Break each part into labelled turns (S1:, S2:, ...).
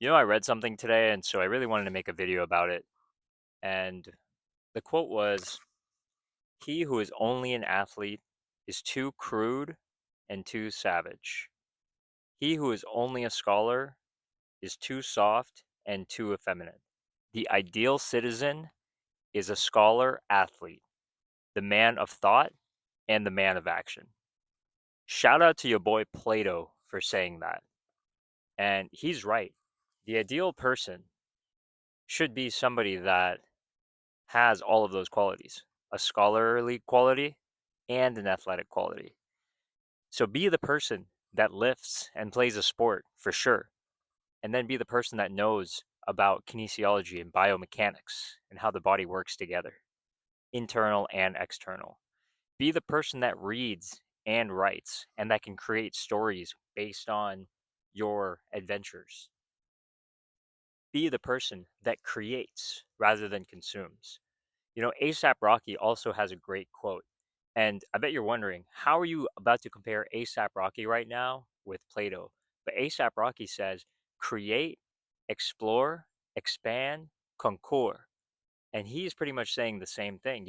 S1: I read something today, and so I really wanted to make a video about it. And the quote was, "He who is only an athlete is too crude and too savage. He who is only a scholar is too soft and too effeminate. The ideal citizen is a scholar athlete, the man of thought and the man of action." Shout out to your boy Plato for saying that. And he's right. The ideal person should be somebody that has all of those qualities, a scholarly quality and an athletic quality. So be the person that lifts and plays a sport for sure, and then be the person that knows about kinesiology and biomechanics and how the body works together, internal and external. Be the person that reads and writes and that can create stories based on your adventures. Be the person that creates rather than consumes. ASAP Rocky also has a great quote. And I bet you're wondering, how are you about to compare ASAP Rocky right now with Plato? But ASAP Rocky says, create, explore, expand, concour. And he's pretty much saying the same thing,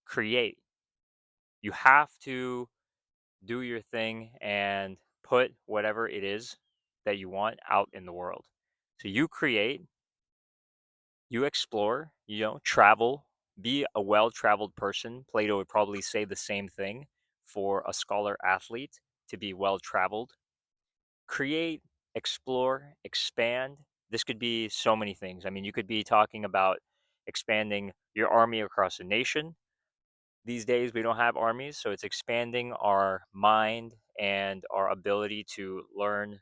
S1: create. You have to do your thing and put whatever it is that you want out in the world. So you create, you explore, travel, be a well-traveled person. Plato would probably say the same thing for a scholar athlete to be well-traveled. Create, explore, expand. This could be so many things. I mean, you could be talking about expanding your army across a nation. These days, we don't have armies, so it's expanding our mind and our ability to learn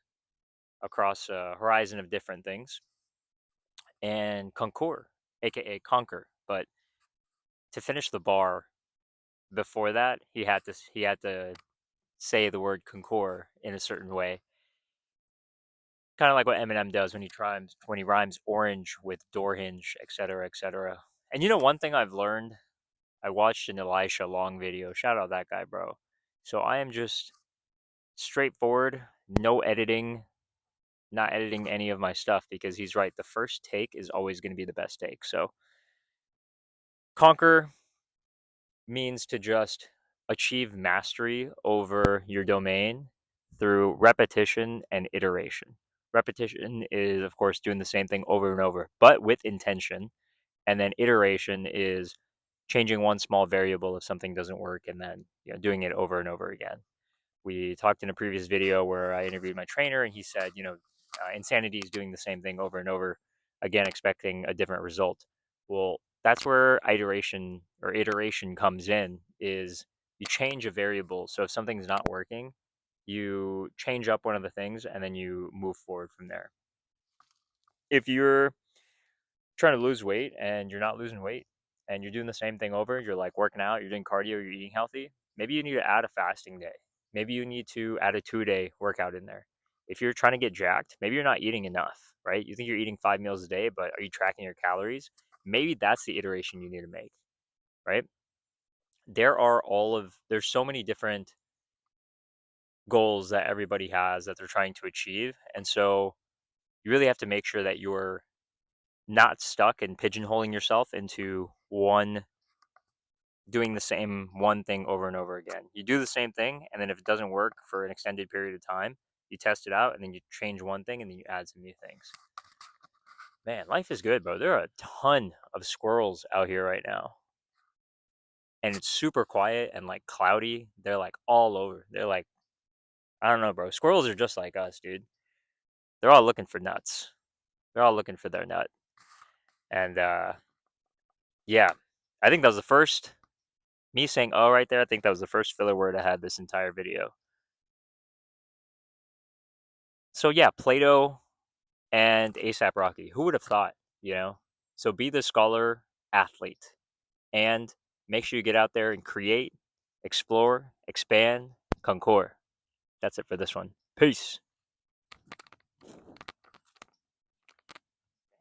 S1: across a horizon of different things and concour, aka conquer. But to finish the bar before that, he had to say the word concour in a certain way, kind of like what Eminem does when he rhymes orange with door hinge, etc., etc. And one thing I've learned, I watched an Elisha Long video. Shout out that guy, bro. So I am just straightforward, no editing, not editing any of my stuff because he's right. The first take is always going to be the best take. So conquer means to just achieve mastery over your domain through repetition and iteration. Repetition is, of course, doing the same thing over and over, but with intention. And then iteration is changing one small variable if something doesn't work and then doing it over and over again. We talked in a previous video where I interviewed my trainer, and he said, insanity is doing the same thing over and over again, expecting a different result. Well, that's where iteration comes in. Is you change a variable. So if something's not working, you change up one of the things, and then you move forward from there. If you're trying to lose weight and you're not losing weight and you're doing the same thing over, you're like working out, you're doing cardio, you're eating healthy, maybe you need to add a fasting day. Maybe you need to add a 2-day workout in there. If you're trying to get jacked, maybe you're not eating enough, right? You think you're eating 5 meals a day, but are you tracking your calories? Maybe that's the iteration you need to make, right? There's so many different goals that everybody has that they're trying to achieve. And so you really have to make sure that you're not stuck and pigeonholing yourself into doing the same one thing over and over again. You do the same thing, and then if it doesn't work for an extended period of time, you test it out, and then you change one thing, and then you add some new things. Man, life is good, bro. There are a ton of squirrels out here right now, and it's super quiet and like cloudy. They're like all over. They're like, I don't know, bro. Squirrels are just like us, dude. They're all looking for nuts. They're all looking for their nut. And yeah, I think that was the first me saying "oh" right there. I think that was the first filler word I had this entire video. So yeah, Plato and ASAP Rocky. Who would have thought, you know? So be the scholar athlete and make sure you get out there and create, explore, expand, concour. That's it for this one. Peace.